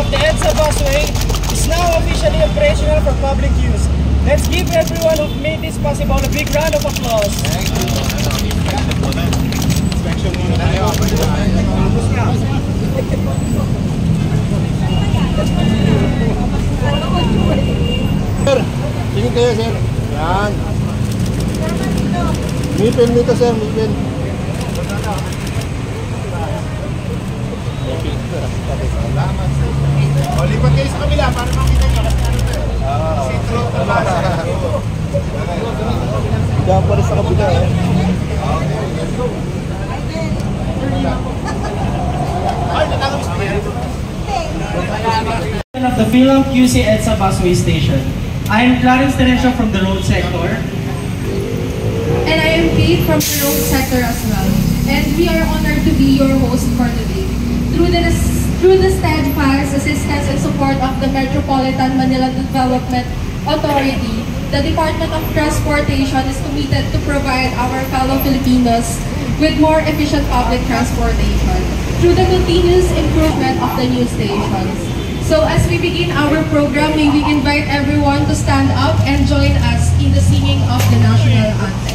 of the EDSA busway is now officially operational for public use. Let's give everyone who made this possible a big round of applause. Thank you. Inspection muna tayo. Sir, tingin kayo sir. Yan. Mipin dito sir, mipin. O, lipat kayo sa kabila para makita nyo kasi ano sir. Sitro ka ba? Diyan pa rin sa kabila eh. Ay, natangos pa yan. Of the Philom QC EDSA busway station. I am Clarence Terencio from the road sector. And I am Kate from the road sector as well. And we are honored to be your host for today. Through the steadfast assistance and support of the Metropolitan Manila Development Authority, the Department of Transportation is committed to provide our fellow Filipinos with more efficient public transportation through the continuous improvement of the new stations. So as we begin our program, may we invite everyone to stand up and join us in the singing of the national anthem.